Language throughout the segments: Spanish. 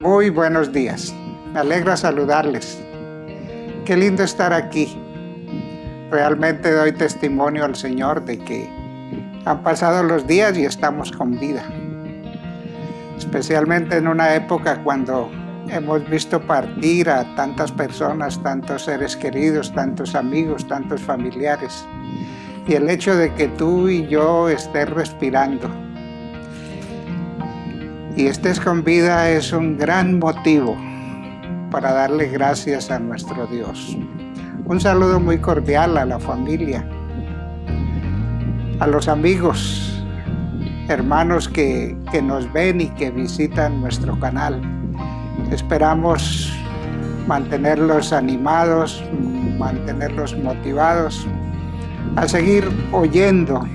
Muy buenos días, me alegra saludarles. Qué lindo estar aquí. Realmente doy testimonio al Señor de que han pasado los días y estamos con vida. Especialmente en una época cuando hemos visto partir a tantas personas, tantos seres queridos, tantos amigos, tantos familiares. Y el hecho de que tú y yo estés respirando y estés con vida es un gran motivo para darle gracias a nuestro Dios. Un saludo muy cordial a la familia, a los amigos, hermanos que nos ven y que visitan nuestro canal. Esperamos mantenerlos animados, mantenerlos motivados a seguir oyendo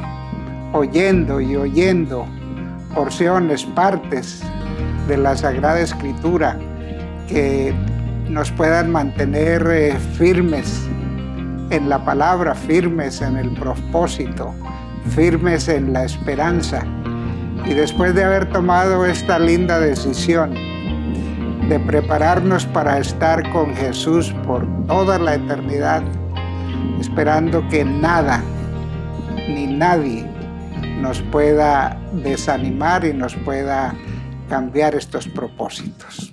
porciones, partes de la Sagrada Escritura que nos puedan mantener firmes en la palabra, firmes en el propósito, firmes en la esperanza. Y después de haber tomado esta linda decisión de prepararnos para estar con Jesús por toda la eternidad, esperando que nada ni nadie nos pueda desanimar y nos pueda cambiar estos propósitos.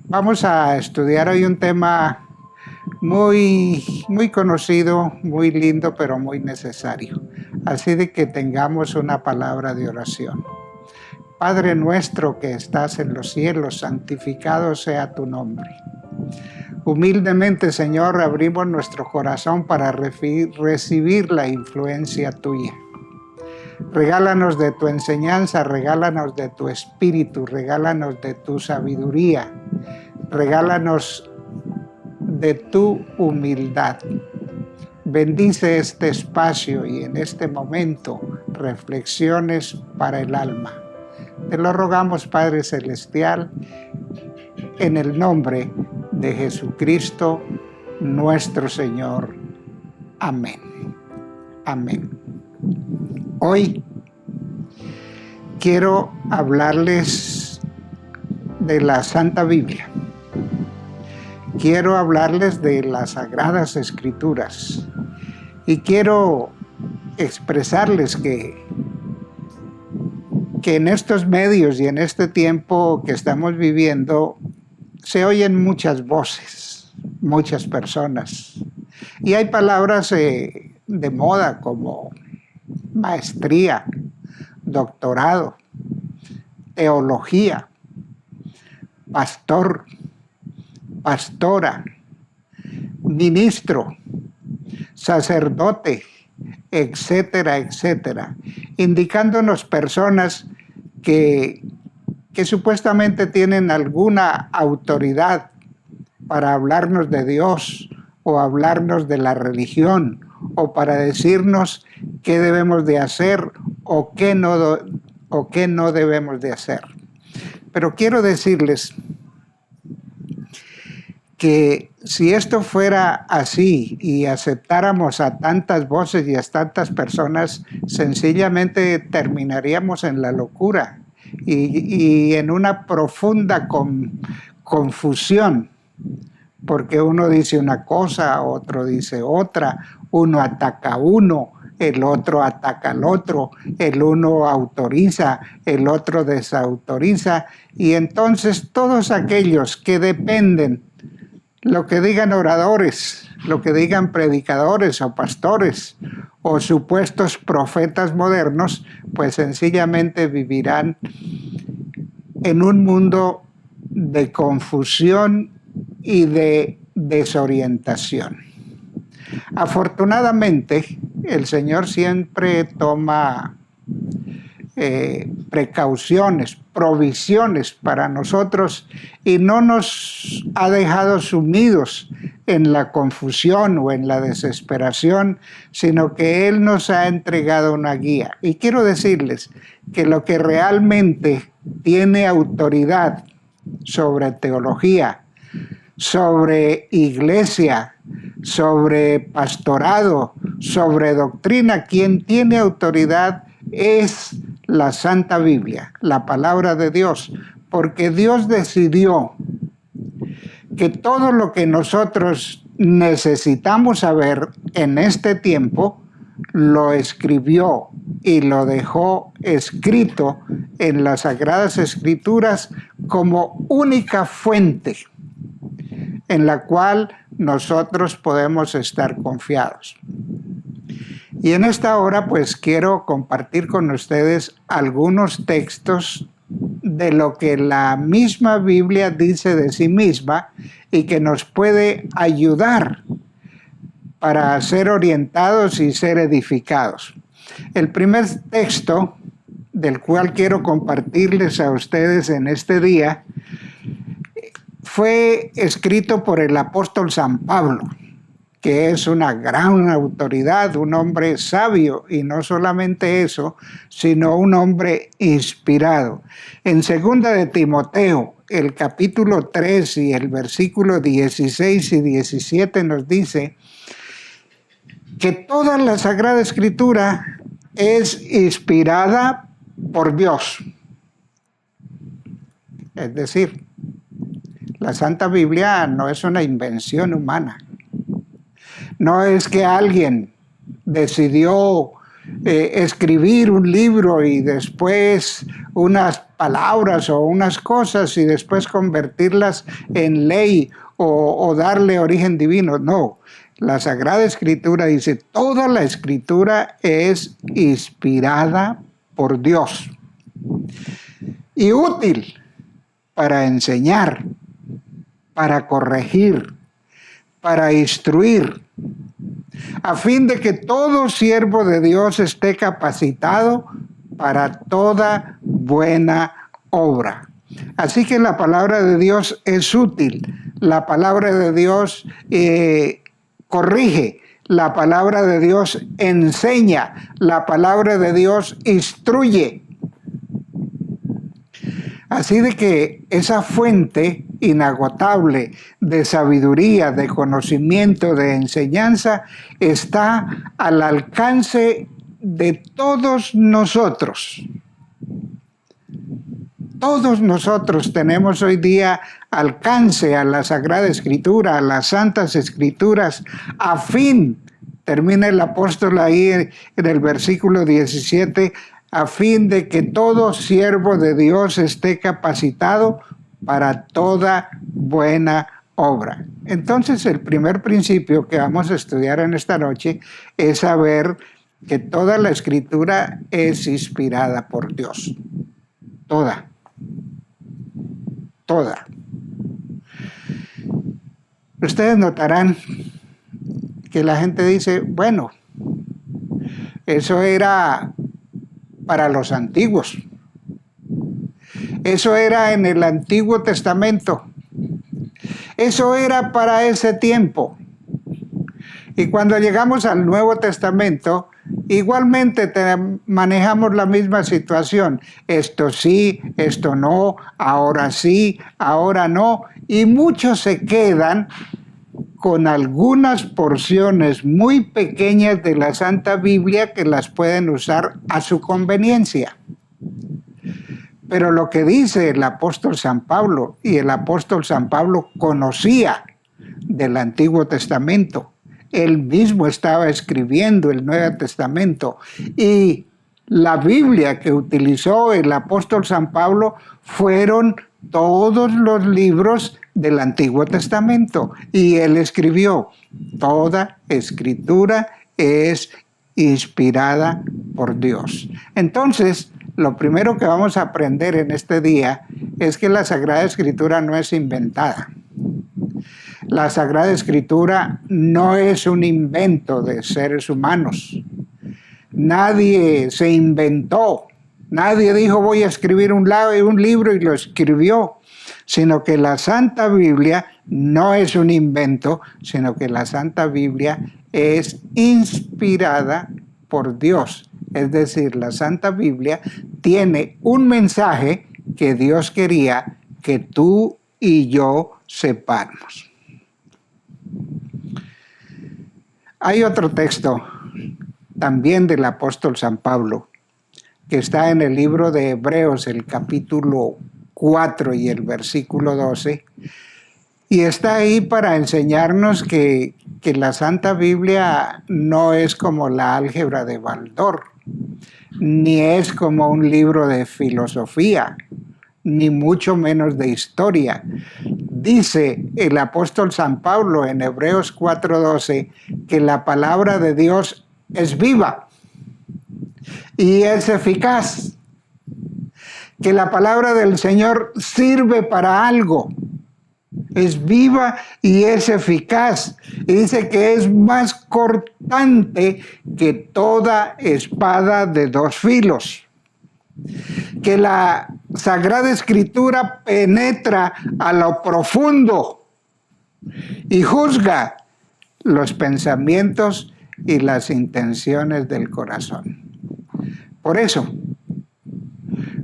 Vamos a estudiar hoy un tema muy conocido, muy lindo, pero muy necesario. Así de que tengamos una palabra de oración. Padre nuestro que estás en los cielos, santificado sea tu nombre. Humildemente, Señor, abrimos nuestro corazón para recibir la influencia tuya. Regálanos de tu enseñanza, regálanos de tu espíritu, regálanos de tu sabiduría, regálanos de tu humildad. Bendice este espacio y en este momento reflexiones para el alma. Te lo rogamos, Padre Celestial, en el nombre de Jesucristo, nuestro Señor. Amén. Amén. Hoy quiero hablarles de la Santa Biblia. Quiero hablarles de las Sagradas Escrituras y quiero expresarles que en estos medios y en este tiempo que estamos viviendo se oyen muchas voces, muchas personas, y hay palabras de moda como maestría, doctorado, teología, pastor, pastora, ministro, sacerdote, etcétera, etcétera, indicándonos personas que supuestamente tienen alguna autoridad para hablarnos de Dios o hablarnos de la religión o para decirnos qué debemos de hacer o qué no debemos de hacer. Pero quiero decirles que si esto fuera así y aceptáramos a tantas voces y a tantas personas, sencillamente terminaríamos en la locura y en una profunda confusión, porque uno dice una cosa, otro dice otra, uno ataca a uno, el otro ataca al otro, el uno autoriza, el otro desautoriza, y entonces todos aquellos que dependen, lo que digan oradores, lo que digan predicadores o pastores o supuestos profetas modernos, pues sencillamente vivirán en un mundo de confusión y de desorientación. Afortunadamente, el Señor siempre toma precauciones, provisiones para nosotros y no nos ha dejado sumidos en la confusión o en la desesperación, sino que Él nos ha entregado una guía. Y quiero decirles que lo que realmente tiene autoridad sobre teología, sobre iglesia, sobre pastorado, sobre doctrina, quien tiene autoridad es la Santa Biblia, la palabra de Dios, porque Dios decidió que todo lo que nosotros necesitamos saber en este tiempo, lo escribió y lo dejó escrito en las Sagradas Escrituras como única fuente en la cual nosotros podemos estar confiados. Y en esta hora pues quiero compartir con ustedes algunos textos de lo que la misma Biblia dice de sí misma y que nos puede ayudar para ser orientados y ser edificados. El primer texto del cual quiero compartirles a ustedes en este día fue escrito por el apóstol San Pablo, que es una gran autoridad, un hombre sabio, y no solamente eso, sino un hombre inspirado. En 2 de Timoteo, el capítulo 3 y el versículo 16 y 17 nos dice que toda la Sagrada Escritura es inspirada por Dios. Es decir, la Santa Biblia no es una invención humana. No es que alguien decidió escribir un libro y después unas palabras o unas cosas y después convertirlas en ley o darle origen divino. No, la Sagrada Escritura dice, toda la Escritura es inspirada por Dios y útil para enseñar, para corregir, para instruir, a fin de que todo siervo de Dios esté capacitado para toda buena obra. Así que la palabra de Dios es útil, la palabra de Dios corrige, la palabra de Dios enseña, la palabra de Dios instruye. Así de que esa fuente inagotable de sabiduría, de conocimiento, de enseñanza, está al alcance de todos nosotros. Todos nosotros tenemos hoy día alcance a la Sagrada Escritura, a las Santas Escrituras, a fin, termina el apóstol ahí en el versículo 17, a fin de que todo siervo de Dios esté capacitado para toda buena obra. Entonces, el primer principio que vamos a estudiar en esta noche es saber que toda la Escritura es inspirada por Dios. Toda. Toda. Ustedes notarán que la gente dice, bueno, eso era para los antiguos. Eso era en el Antiguo Testamento. Eso era para ese tiempo. Y cuando llegamos al Nuevo Testamento, igualmente manejamos la misma situación. Esto sí, esto no, ahora sí, ahora no. Y muchos se quedan con algunas porciones muy pequeñas de la Santa Biblia que las pueden usar a su conveniencia. Pero lo que dice el apóstol San Pablo, y el apóstol San Pablo conocía del Antiguo Testamento, él mismo estaba escribiendo el Nuevo Testamento, y la Biblia que utilizó el apóstol San Pablo fueron todos los libros del Antiguo Testamento, y él escribió, toda escritura es inspirada por Dios. Entonces, lo primero que vamos a aprender en este día es que la Sagrada Escritura no es inventada. La Sagrada Escritura no es un invento de seres humanos. Nadie se inventó. Nadie dijo voy a escribir un libro y lo escribió, sino que la Santa Biblia no es un invento, sino que la Santa Biblia es inspirada por Dios. Es decir, la Santa Biblia tiene un mensaje que Dios quería que tú y yo sepamos. Hay otro texto también del apóstol San Pablo, que está en el libro de Hebreos, el capítulo 4 y el versículo 12, y está ahí para enseñarnos que la Santa Biblia no es como la álgebra de Baldor, ni es como un libro de filosofía, ni mucho menos de historia. Dice el apóstol San Pablo en Hebreos 4:12 que la palabra de Dios es viva y es eficaz, que la palabra del Señor sirve para algo, es viva y es eficaz. Y dice que es más cortante que toda espada de dos filos, que la Sagrada Escritura penetra a lo profundo y juzga los pensamientos y las intenciones del corazón. Por eso,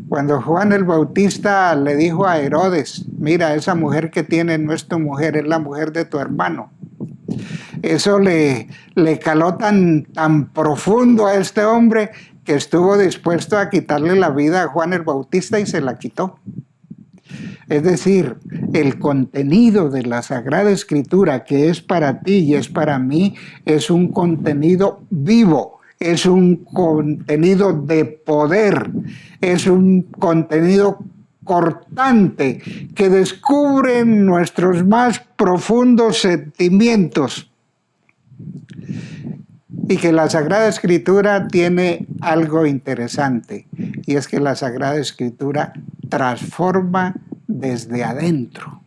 cuando Juan el Bautista le dijo a Herodes, mira, esa mujer que tiene no es tu mujer, es la mujer de tu hermano. Eso le caló tan profundo a este hombre que estuvo dispuesto a quitarle la vida a Juan el Bautista y se la quitó. Es decir, el contenido de la Sagrada Escritura que es para ti y es para mí es un contenido vivo, es un contenido de poder, es un contenido cortante que descubre nuestros más profundos sentimientos. Y que la Sagrada Escritura tiene algo interesante, y es que la Sagrada Escritura transforma desde adentro,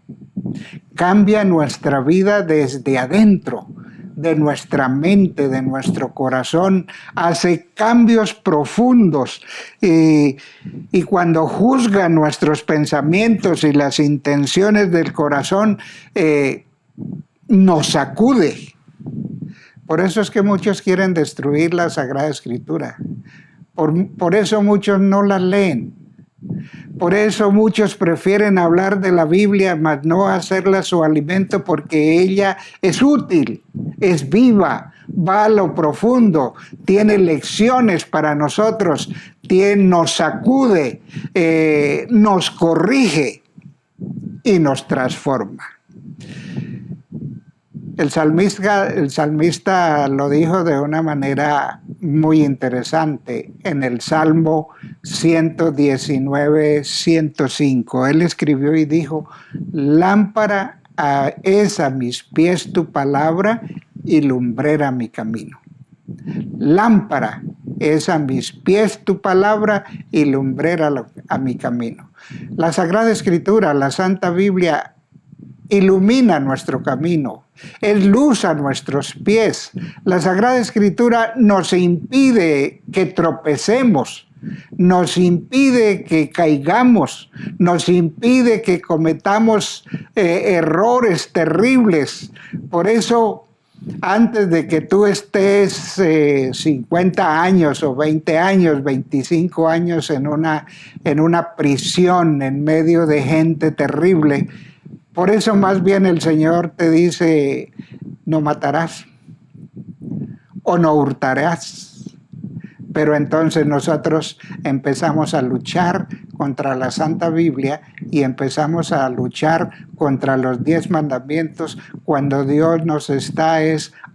cambia nuestra vida desde adentro, de nuestra mente, de nuestro corazón, hace cambios profundos y cuando juzga nuestros pensamientos y las intenciones del corazón, nos sacude. Por eso es que muchos quieren destruir la Sagrada Escritura. Por eso muchos no la leen. Por eso muchos prefieren hablar de la Biblia, mas no hacerla su alimento, porque ella es útil, es viva, va a lo profundo, tiene lecciones para nosotros, nos sacude, nos corrige y nos transforma. El salmista lo dijo de una manera muy interesante en el Salmo 119, 105. Él escribió y dijo, lámpara es a mis pies tu palabra y lumbrera mi camino. Lámpara es a mis pies tu palabra y lumbrera a mi camino. La Sagrada Escritura, la Santa Biblia, ilumina nuestro camino, es luz a nuestros pies. La Sagrada Escritura nos impide que tropecemos, nos impide que caigamos, nos impide que cometamos errores terribles. Por eso, antes de que tú estés 50 años o 20 años, 25 años en una prisión en medio de gente terrible, por eso más bien el Señor te dice, no matarás o no hurtarás. Pero entonces nosotros empezamos a luchar contra la Santa Biblia y empezamos a luchar contra los 10 mandamientos cuando Dios nos está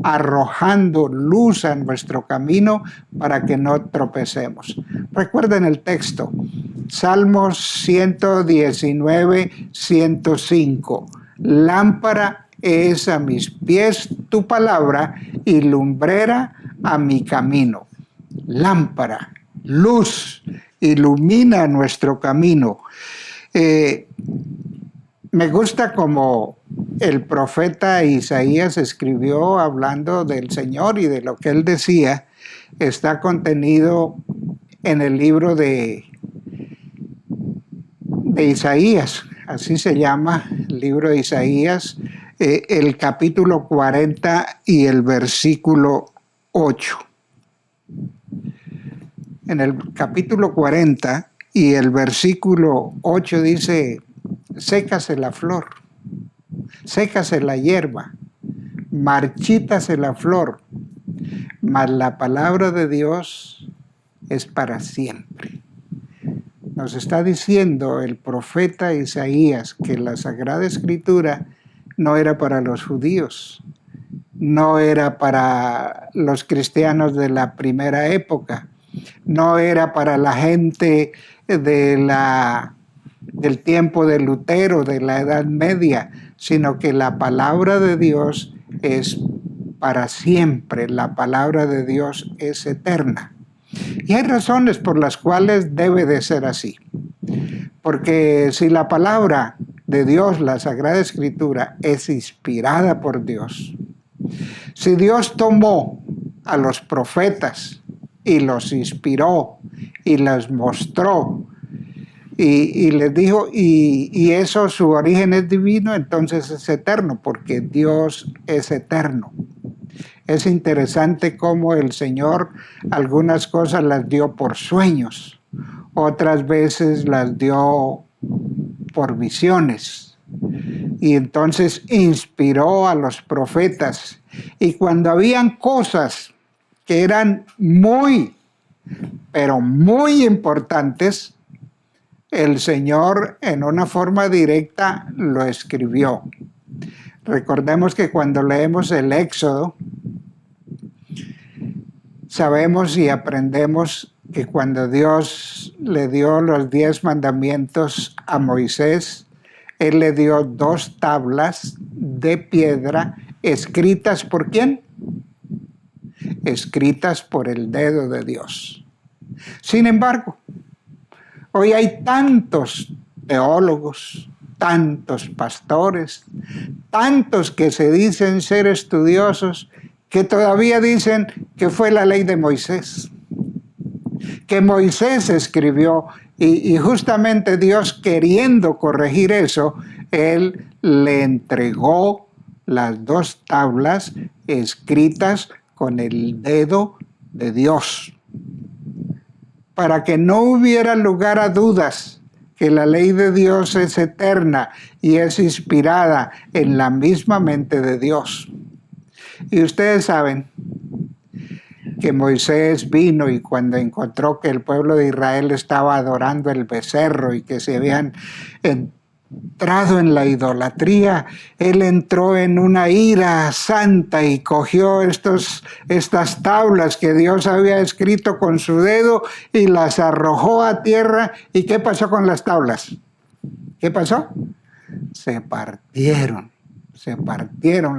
arrojando luz a nuestro camino para que no tropecemos. Recuerden el texto, Salmos 119, 105. Lámpara es a mis pies tu palabra y lumbrera a mi camino. Lámpara, luz, ilumina nuestro camino. Me gusta como el profeta Isaías escribió hablando del Señor y de lo que él decía, está contenido en el libro de Isaías, así se llama, el libro de Isaías, el capítulo 40 y el versículo 8. En el capítulo 40 y el versículo 8 dice: sécase la flor, sécase la hierba, marchítase la flor, mas la palabra de Dios es para siempre. Nos está diciendo el profeta Isaías que la Sagrada Escritura no era para los judíos, no era para los cristianos de la primera época, no era para la gente del tiempo de Lutero, de la Edad Media, sino que la palabra de Dios es para siempre, la palabra de Dios es eterna. Y hay razones por las cuales debe de ser así. Porque si la palabra de Dios, la Sagrada Escritura, es inspirada por Dios, si Dios tomó a los profetas y los inspiró y los mostró y les dijo, y eso su origen es divino, entonces es eterno, porque Dios es eterno. Es interesante cómo el Señor algunas cosas las dio por sueños, otras veces las dio por visiones. Y entonces inspiró a los profetas. Y cuando habían cosas que eran muy, pero muy importantes, el Señor en una forma directa lo escribió. Recordemos que cuando leemos el Éxodo, sabemos y aprendemos que cuando Dios le dio los 10 mandamientos a Moisés, Él le dio 2 tablas de piedra escritas ¿por quién? Escritas por el dedo de Dios. Sin embargo, hoy hay tantos teólogos, tantos pastores, tantos que se dicen ser estudiosos, que todavía dicen que fue la ley de Moisés, que Moisés escribió, y justamente Dios, queriendo corregir eso, Él le entregó las 2 tablas escritas con el dedo de Dios, para que no hubiera lugar a dudas que la ley de Dios es eterna y es inspirada en la misma mente de Dios. Y ustedes saben que Moisés vino y cuando encontró que el pueblo de Israel estaba adorando el becerro y que se habían entrado en la idolatría, él entró en una ira santa y cogió estas tablas que Dios había escrito con su dedo y las arrojó a tierra. ¿Y qué pasó con las tablas? ¿Qué pasó? Se partieron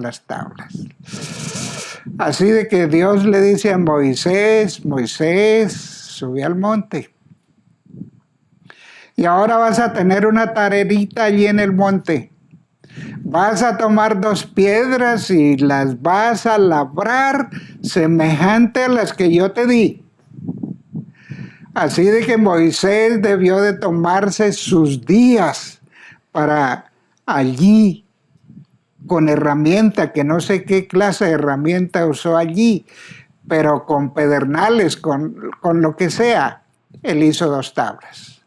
las tablas. Así de que Dios le dice a Moisés: Moisés, sube al monte. Y ahora vas a tener una tarerita allí en el monte. Vas a tomar 2 piedras y las vas a labrar semejante a las que yo te di. Así de que Moisés debió de tomarse sus días para allí, con herramienta, que no sé qué clase de herramienta usó allí, pero con pedernales, con lo que sea, él hizo 2 tablas.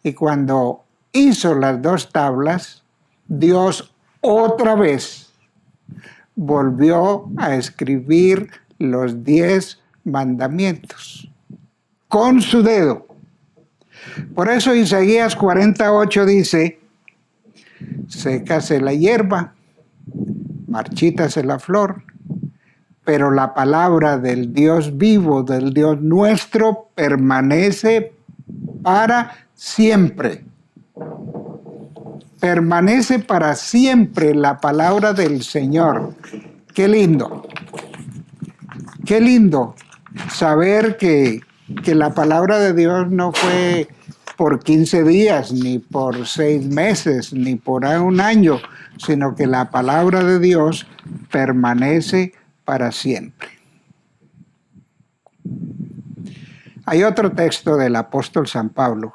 Y cuando hizo las 2 tablas, Dios otra vez volvió a escribir los 10 mandamientos con su dedo. Por eso Isaías 48 dice: sécase la hierba, marchítase la flor, pero la palabra del Dios vivo, del Dios nuestro, permanece para siempre. Permanece para siempre la palabra del Señor. Qué lindo. Qué lindo saber que la palabra de Dios no fue por 15 días, ni por 6 meses, ni por 1 año, sino que la palabra de Dios permanece para siempre. Hay otro texto del apóstol San Pablo.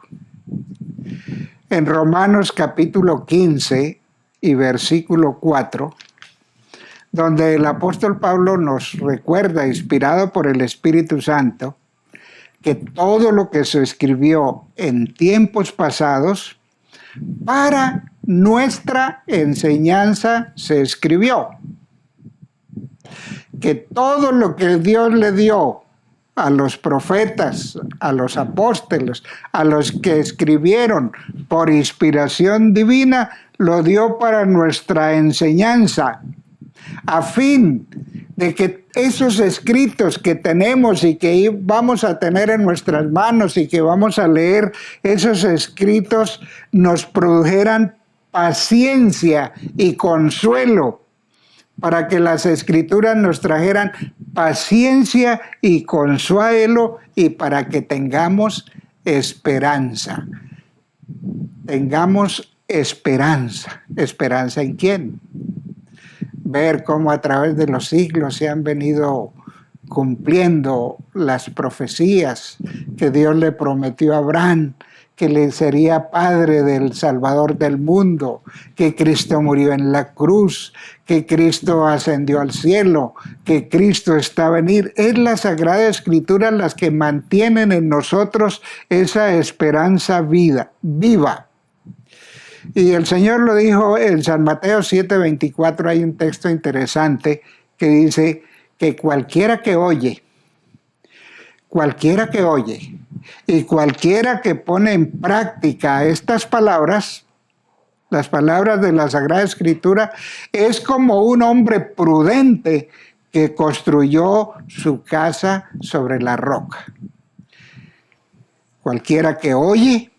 En Romanos capítulo 15 y versículo 4, donde el apóstol Pablo nos recuerda, inspirado por el Espíritu Santo, que todo lo que se escribió en tiempos pasados para nuestra enseñanza se escribió. Que todo lo que Dios le dio a los profetas, a los apóstoles, a los que escribieron por inspiración divina, lo dio para nuestra enseñanza, a fin de que esos escritos que tenemos y que vamos a tener en nuestras manos y que vamos a leer, esos escritos nos produjeran paciencia y consuelo, para que las escrituras nos trajeran paciencia y consuelo y para que tengamos esperanza. Tengamos esperanza. ¿Esperanza en quién? Ver cómo a través de los siglos se han venido cumpliendo las profecías que Dios le prometió a Abraham, que le sería padre del Salvador del mundo, que Cristo murió en la cruz, que Cristo ascendió al cielo, que Cristo está a venir. Es la Sagrada Escritura las que mantienen en nosotros esa esperanza viva. Y el Señor lo dijo en San Mateo 7:24, hay un texto interesante que dice que cualquiera que oye y cualquiera que pone en práctica estas palabras, las palabras de la Sagrada Escritura, es como un hombre prudente que construyó su casa sobre la roca. Cualquiera que oye,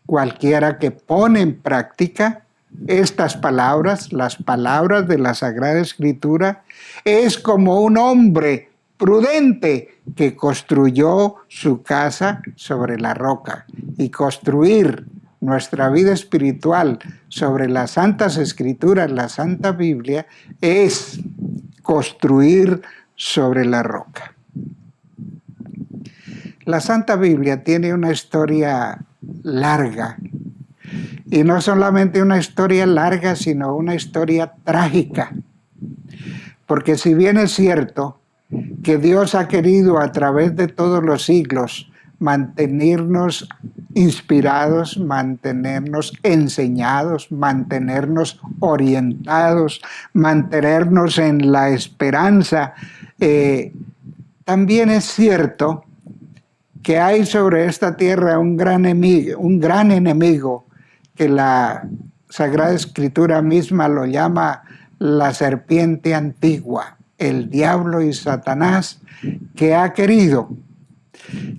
cualquiera que pone en práctica estas palabras, las palabras de la Sagrada Escritura, es como un hombre prudente que construyó su casa sobre la roca. Y construir nuestra vida espiritual sobre las Santas Escrituras, la Santa Biblia, es construir sobre la roca. La Santa Biblia tiene una historia larga, y no solamente una historia larga, sino una historia trágica, porque si bien es cierto que Dios ha querido a través de todos los siglos mantenernos inspirados, mantenernos enseñados, mantenernos orientados, mantenernos en la esperanza, también es cierto que hay sobre esta tierra un gran enemigo que la Sagrada Escritura misma lo llama la serpiente antigua, el diablo y Satanás, que ha querido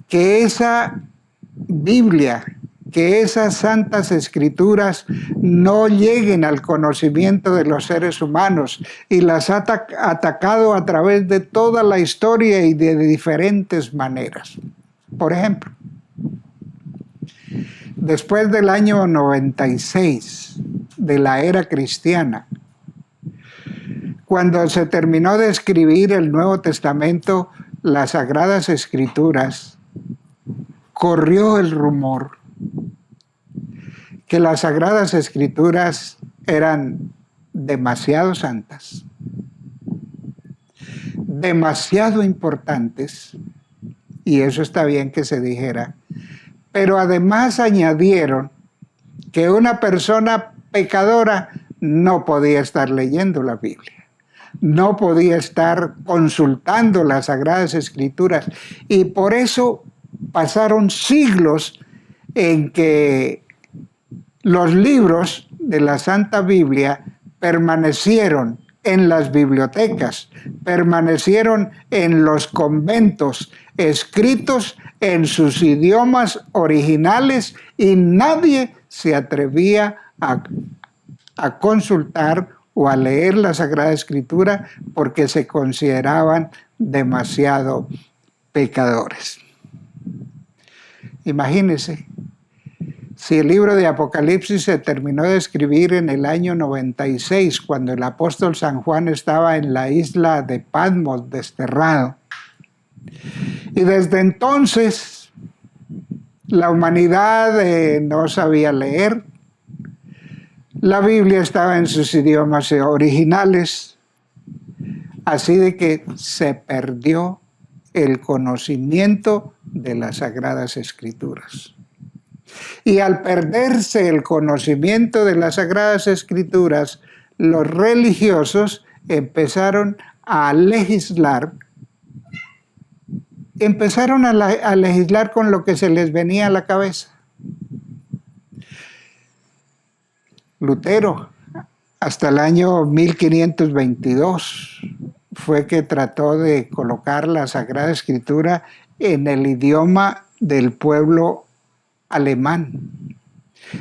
que esa Biblia, que esas Santas Escrituras no lleguen al conocimiento de los seres humanos, y las ha atacado a través de toda la historia y de diferentes maneras. Por ejemplo, después del año 96 de la era cristiana, cuando se terminó de escribir el Nuevo Testamento, las Sagradas Escrituras, corrió el rumor que las Sagradas Escrituras eran demasiado santas, demasiado importantes, y eso está bien que se dijera, pero además añadieron que una persona pecadora no podía estar leyendo la Biblia, no podía estar consultando las Sagradas Escrituras, y por eso pasaron siglos en que los libros de la Santa Biblia permanecieron en las bibliotecas, permanecieron en los conventos, escritos en sus idiomas originales, y nadie se atrevía a consultar o a leer la Sagrada Escritura porque se consideraban demasiado pecadores. Imagínense, si el libro de Apocalipsis se terminó de escribir en el año 96, cuando el apóstol San Juan estaba en la isla de Patmos desterrado, y desde entonces la humanidad no sabía leer, La Biblia estaba en sus idiomas originales, así de que se perdió el conocimiento de las Sagradas Escrituras. Y al perderse el conocimiento de las Sagradas Escrituras, los religiosos empezaron a legislar. Empezaron a legislar con lo que se les venía a la cabeza. Lutero, hasta el año 1522, fue que trató de colocar la Sagrada Escritura en el idioma del pueblo alemán.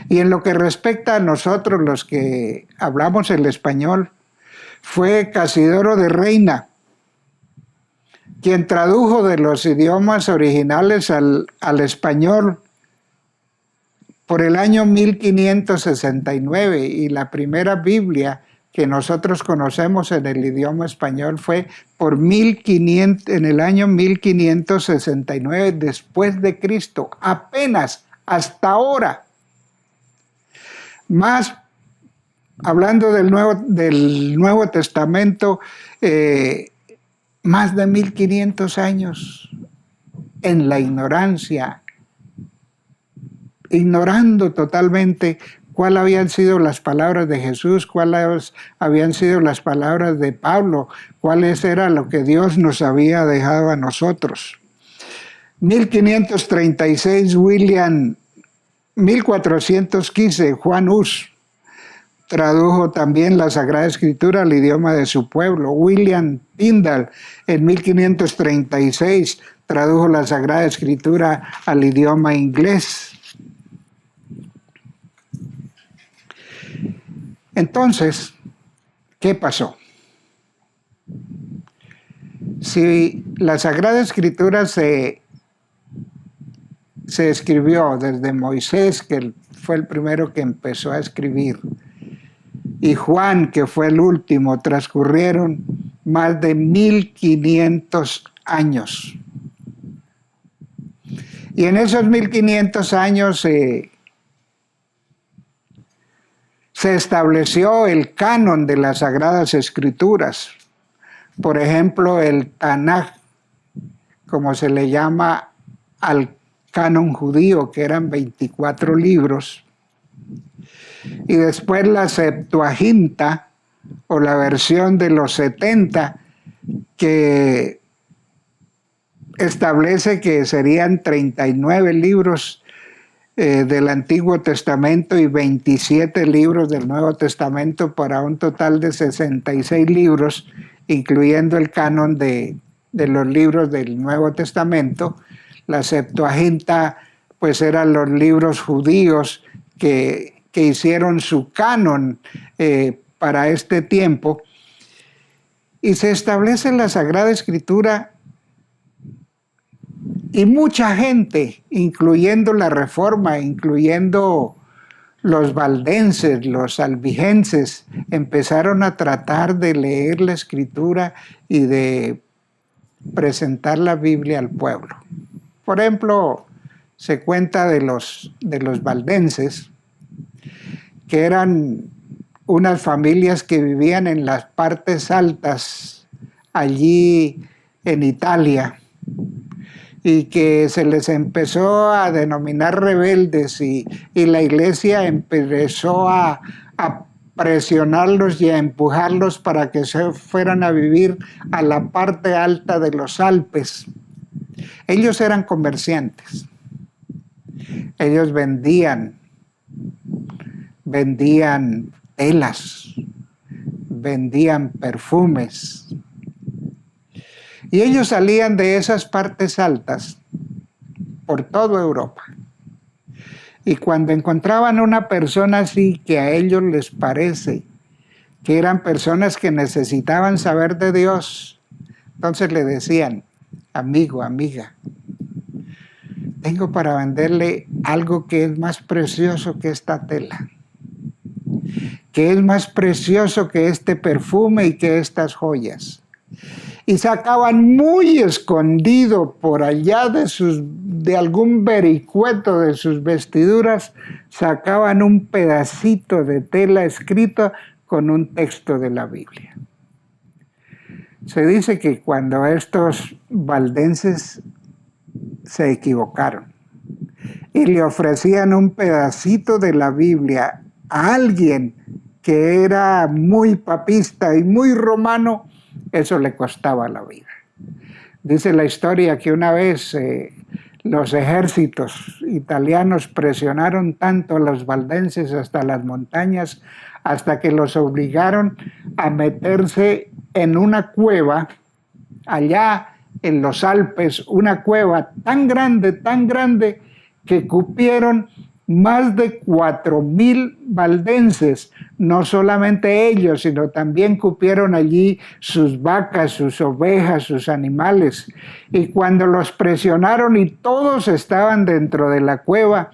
Y en lo que respecta a nosotros, los que hablamos el español, fue Casidoro de Reina, quien tradujo de los idiomas originales al español por el año 1569, y la primera Biblia que nosotros conocemos en el idioma español fue en el año 1569 después de Cristo, apenas hasta ahora. Más, hablando del Nuevo Testamento, más de 1500 años en la ignorancia, ignorando totalmente cuáles habían sido las palabras de Jesús, cuáles habían sido las palabras de Pablo, cuáles era lo que Dios nos había dejado a nosotros. 1536, 1415, Juan Hus tradujo también la Sagrada Escritura al idioma de su pueblo. William Tyndale en 1536 tradujo la Sagrada Escritura al idioma inglés. Entonces, ¿qué pasó? Si la Sagrada Escritura se escribió desde Moisés, que fue el primero que empezó a escribir, y Juan, que fue el último, transcurrieron más de 1500 años. Y en esos 1500 años se estableció el canon de las Sagradas Escrituras. Por ejemplo, el Tanaj, como se le llama al canon judío, que eran 24 libros. Y después la Septuaginta, o la versión de los 70, que establece que serían 39 libros del Antiguo Testamento y 27 libros del Nuevo Testamento, para un total de 66 libros, incluyendo el canon de los libros del Nuevo Testamento. La Septuaginta, pues eran los libros judíos que hicieron su canon para este tiempo. Y se establece la Sagrada Escritura, y mucha gente, incluyendo la Reforma, incluyendo los valdenses, los albigenses, empezaron a tratar de leer la Escritura y de presentar la Biblia al pueblo. Por ejemplo, se cuenta de los valdenses, que eran unas familias que vivían en las partes altas, allí en Italia, y que se les empezó a denominar rebeldes, y la iglesia empezó a presionarlos y a empujarlos para que se fueran a vivir a la parte alta de los Alpes. Ellos eran comerciantes. Ellos vendían telas, vendían perfumes. Y ellos salían de esas partes altas por toda Europa. Y cuando encontraban una persona así, que a ellos les parece que eran personas que necesitaban saber de Dios, entonces le decían: amigo, amiga, tengo para venderle algo que es más precioso que esta tela, que es más precioso que este perfume y que estas joyas. Y sacaban muy escondido por allá de de algún vericueto de sus vestiduras, sacaban un pedacito de tela escrito con un texto de la Biblia. Se dice que cuando estos valdenses se equivocaron y le ofrecían un pedacito de la Biblia a alguien que era muy papista y muy romano, eso le costaba la vida. Dice la historia que una vez los ejércitos italianos presionaron tanto a los valdenses hasta las montañas, hasta que los obligaron a meterse en una cueva allá en los Alpes, una cueva tan grande, que cupieron más de 4,000 valdenses. No solamente ellos, sino también cupieron allí sus vacas, sus ovejas, sus animales. Y cuando los presionaron y todos estaban dentro de la cueva,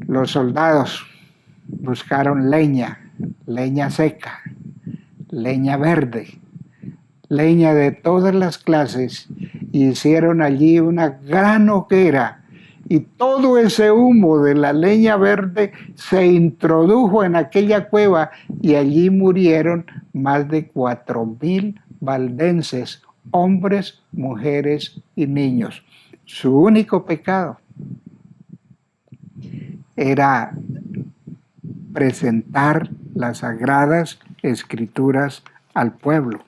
los soldados buscaron leña seca, leña verde, leña de todas las clases, y hicieron allí una gran hoguera. Y todo ese humo de la leña verde se introdujo en aquella cueva y allí murieron más de 4,000 valdenses, hombres, mujeres y niños. Su único pecado era presentar las sagradas escrituras al pueblo.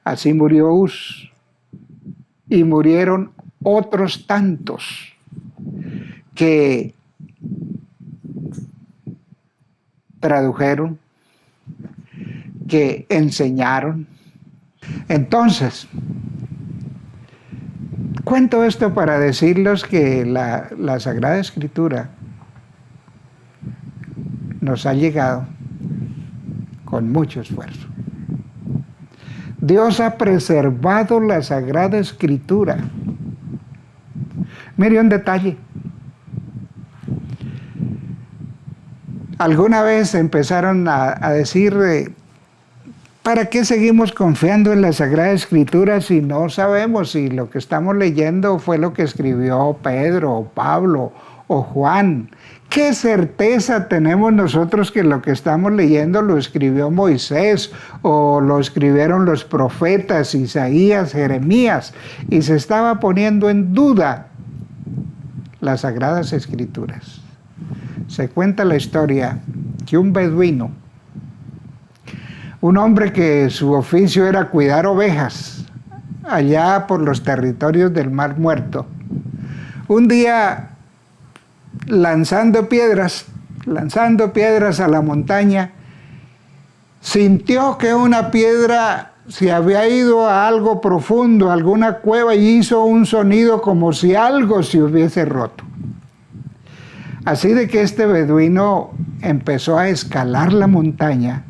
Así murió Uz, y murieron otros tantos que tradujeron, que enseñaron. Entonces, cuento esto para decirles que la Sagrada Escritura nos ha llegado con mucho esfuerzo. Dios ha preservado la Sagrada Escritura. Mire un detalle. Alguna vez empezaron a decir, ¿para qué seguimos confiando en la Sagrada Escritura si no sabemos si lo que estamos leyendo fue lo que escribió Pedro o Pablo o Juan? ¿Qué certeza tenemos nosotros que lo que estamos leyendo lo escribió Moisés o lo escribieron los profetas Isaías, Jeremías? Y se estaba poniendo en duda las Sagradas Escrituras. Se cuenta la historia que un beduino, un hombre que su oficio era cuidar ovejas allá por los territorios del Mar Muerto, un día lanzando piedras a la montaña, sintió que una piedra se había ido a algo profundo, a alguna cueva, y hizo un sonido como si algo se hubiese roto. Así de que este beduino empezó a escalar la montaña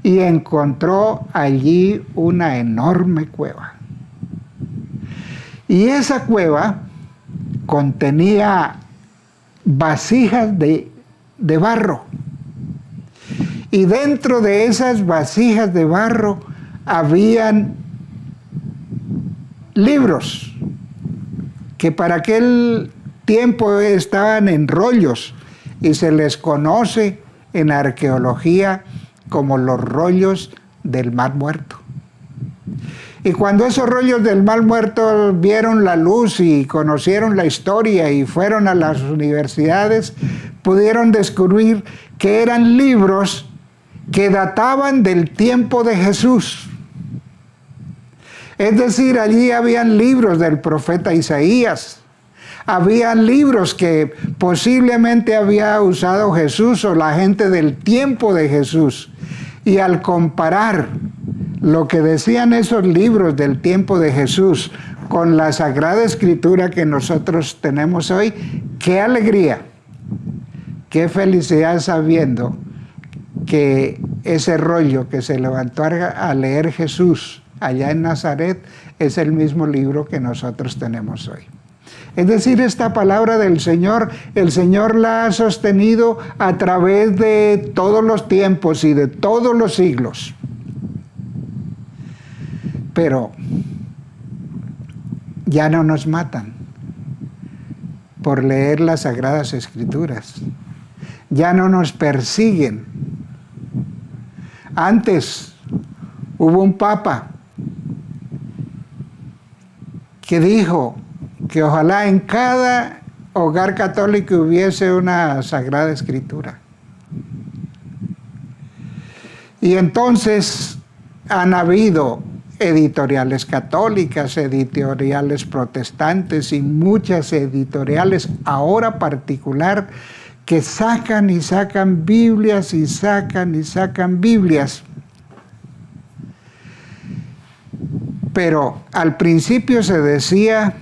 y encontró allí una enorme cueva. Y esa cueva contenía vasijas de barro. Y dentro de esas vasijas de barro habían libros que para aquel tiempo estaban en rollos y se les conoce en arqueología como los rollos del Mar Muerto. Y cuando esos rollos del Mar Muerto vieron la luz y conocieron la historia y fueron a las universidades, pudieron descubrir que eran libros que databan del tiempo de Jesús. Es decir, allí habían libros del profeta Isaías, habían libros que posiblemente había usado Jesús o la gente del tiempo de Jesús. Y al comparar lo que decían esos libros del tiempo de Jesús con la Sagrada Escritura que nosotros tenemos hoy, qué alegría, qué felicidad sabiendo que ese rollo que se levantó a leer Jesús allá en Nazaret es el mismo libro que nosotros tenemos hoy. Es decir, esta palabra del Señor, el Señor la ha sostenido a través de todos los tiempos y de todos los siglos. Pero ya no nos matan por leer las Sagradas Escrituras. Ya no nos persiguen. Antes hubo un papa que dijo que ojalá en cada hogar católico hubiese una Sagrada Escritura. Y entonces han habido editoriales católicas, editoriales protestantes y muchas editoriales, ahora particular, que sacan y sacan Biblias y sacan y sacan Biblias. Pero al principio se decía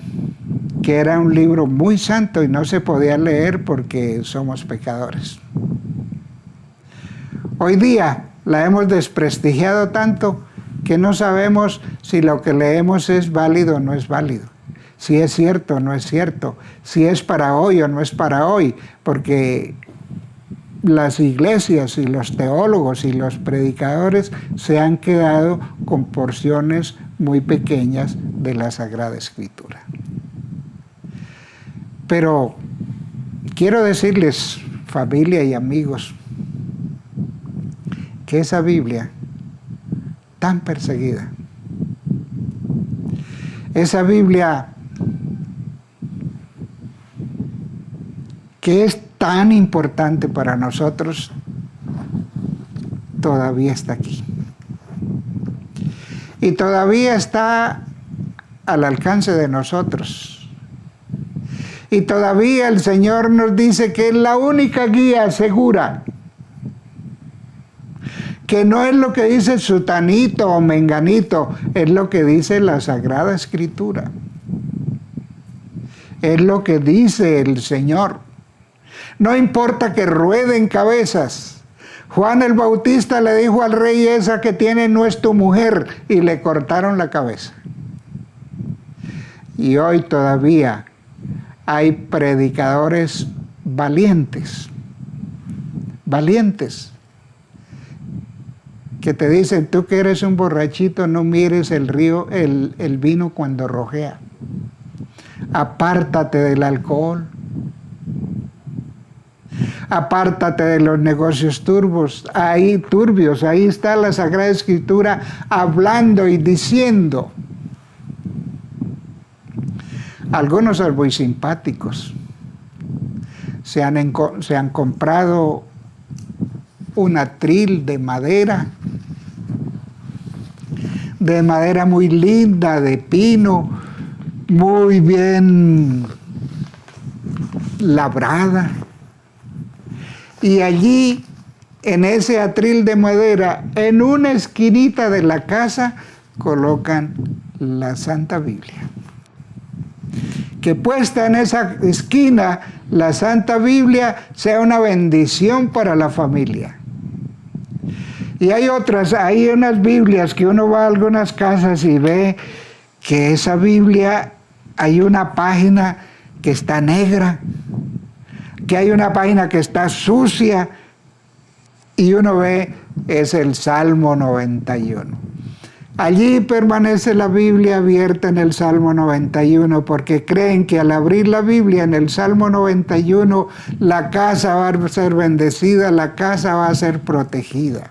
que era un libro muy santo y no se podía leer porque somos pecadores. Hoy día la hemos desprestigiado tanto que no sabemos si lo que leemos es válido o no es válido, si es cierto o no es cierto, si es para hoy o no es para hoy, porque las iglesias y los teólogos y los predicadores se han quedado con porciones muy pequeñas de la Sagrada Escritura. Pero quiero decirles, familia y amigos, que esa Biblia tan perseguida, esa Biblia que es tan importante para nosotros, todavía está aquí. Y todavía está al alcance de nosotros. Y todavía el Señor nos dice que es la única guía segura. Que no es lo que dice sutanito o menganito, es lo que dice la Sagrada Escritura. Es lo que dice el Señor. No importa que rueden cabezas. Juan el Bautista le dijo al rey: esa que tiene no es tu mujer, y le cortaron la cabeza. Y hoy todavía hay predicadores valientes, que te dicen: tú que eres un borrachito, no mires el vino cuando rojea. Apártate del alcohol. Apártate de los negocios turbios. Ahí está la Sagrada Escritura hablando y diciendo. Algunos son muy simpáticos. Se han comprado un atril de madera muy linda, de pino, muy bien labrada. Y allí, en ese atril de madera, en una esquinita de la casa, colocan la Santa Biblia. Que puesta en esa esquina, la Santa Biblia sea una bendición para la familia. Y hay unas Biblias que uno va a algunas casas y ve que esa Biblia, hay una página que está negra, que hay una página que está sucia, y uno ve, es el Salmo 91. Allí permanece la Biblia abierta en el Salmo 91, porque creen que al abrir la Biblia en el Salmo 91, la casa va a ser bendecida, la casa va a ser protegida.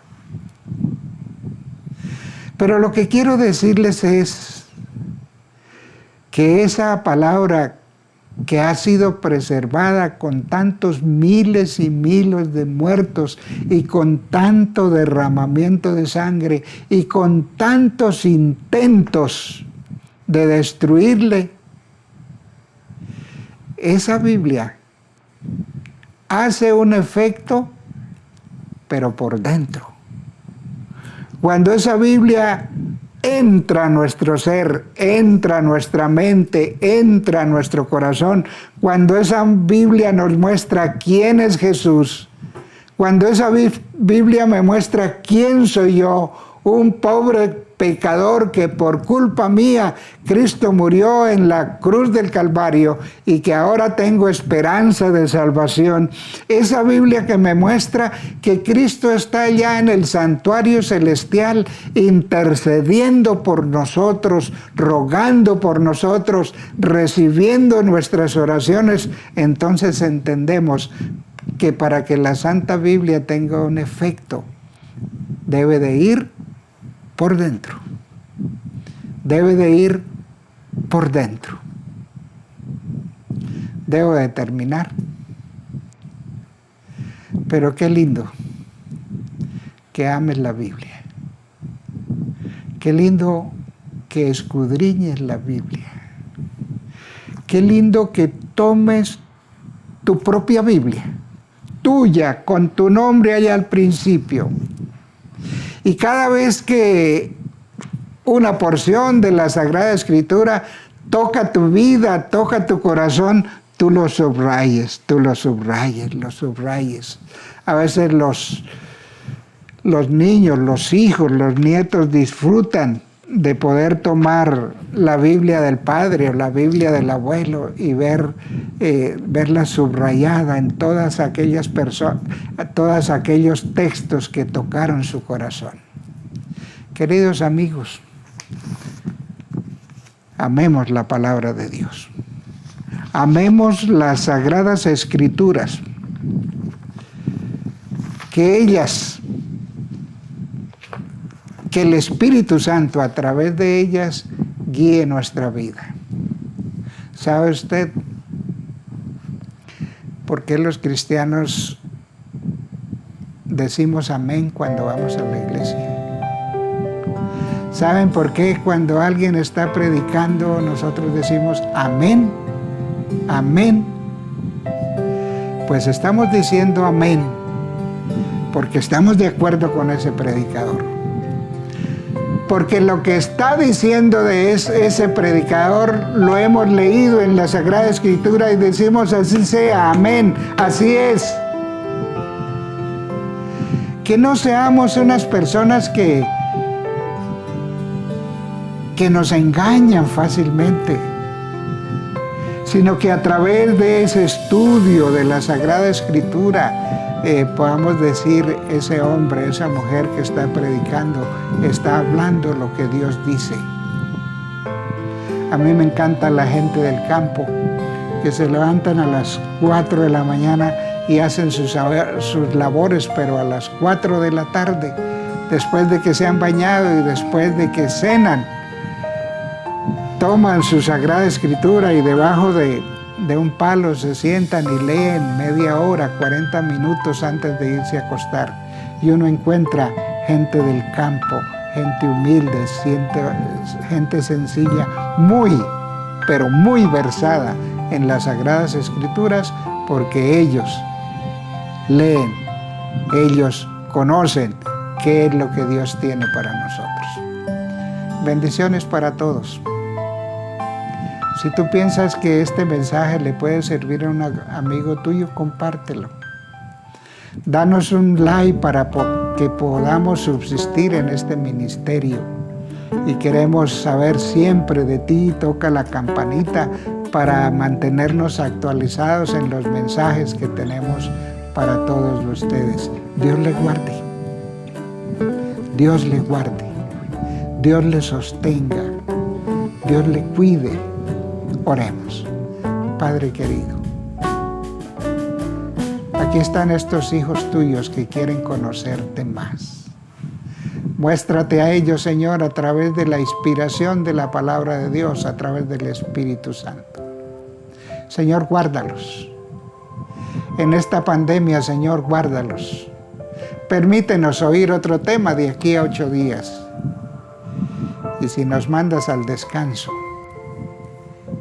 Pero lo que quiero decirles es que esa palabra que ha sido preservada con tantos miles y miles de muertos y con tanto derramamiento de sangre y con tantos intentos de destruirle, esa Biblia hace un efecto, pero por dentro. Cuando esa Biblia entra a nuestro ser, entra a nuestra mente, entra a nuestro corazón, cuando esa Biblia nos muestra quién es Jesús, cuando esa Biblia me muestra quién soy yo, un pobre pecador que por culpa mía Cristo murió en la cruz del Calvario y que ahora tengo esperanza de salvación. Esa Biblia que me muestra que Cristo está allá en el santuario celestial intercediendo por nosotros, rogando por nosotros, recibiendo nuestras oraciones. Entonces entendemos que para que la Santa Biblia tenga un efecto, debe de ir por dentro. Debe de ir por dentro. Debo de terminar. Pero qué lindo que ames la Biblia. Qué lindo que escudriñes la Biblia. Qué lindo que tomes tu propia Biblia, tuya, con tu nombre allá al principio. Y cada vez que una porción de la Sagrada Escritura toca tu vida, toca tu corazón, tú lo subrayes, lo subrayes. A veces los niños, los hijos, los nietos disfrutan de poder tomar la Biblia del padre o la Biblia del abuelo y verla subrayada en todas aquellas todos aquellos textos que tocaron su corazón. Queridos amigos, amemos la palabra de Dios. Amemos las Sagradas Escrituras. Que el Espíritu Santo a través de ellas guíe nuestra vida. ¿Sabe usted por qué los cristianos decimos amén cuando vamos a la iglesia? ¿Saben por qué cuando alguien está predicando nosotros decimos amén? Amén. Pues estamos diciendo amén porque estamos de acuerdo con ese predicador. Porque lo que está diciendo de ese predicador lo hemos leído en la Sagrada Escritura y decimos así sea, amén, así es. Que no seamos unas personas que nos engañan fácilmente, sino que a través de ese estudio de la Sagrada Escritura podamos decir, ese hombre, esa mujer que está predicando, está hablando lo que Dios dice. A mí me encanta la gente del campo, que se levantan a las 4 de la mañana y hacen sus labores, pero a las 4 de la tarde, después de que se han bañado y después de que cenan, toman su Sagrada Escritura y debajo de un palo se sientan y leen media hora, 40 minutos antes de irse a acostar. Y uno encuentra gente del campo, gente humilde, gente sencilla, pero muy versada en las Sagradas Escrituras, porque ellos leen, ellos conocen qué es lo que Dios tiene para nosotros. Bendiciones para todos. Si tú piensas que este mensaje le puede servir a un amigo tuyo, compártelo. Danos un like para que podamos subsistir en este ministerio. Y queremos saber siempre de ti. Toca la campanita para mantenernos actualizados en los mensajes que tenemos para todos ustedes. Dios les guarde. Dios les guarde. Dios les sostenga. Dios les cuide. Oremos. Padre querido, aquí están estos hijos tuyos que quieren conocerte más. Muéstrate a ellos, Señor, a través de la inspiración de la palabra de Dios, a través del Espíritu Santo. Señor, guárdalos. En esta pandemia, Señor, guárdalos. Permítenos oír otro tema de aquí a 8 días. Y si nos mandas al descanso,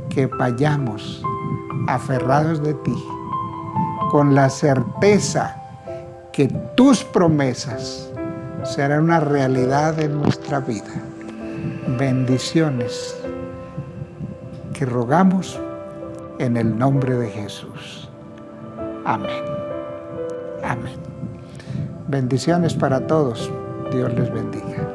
que vayamos aferrados de ti, con la certeza que tus promesas serán una realidad en nuestra vida. Bendiciones que rogamos en el nombre de Jesús. Amén. Amén. Bendiciones para todos. Dios les bendiga.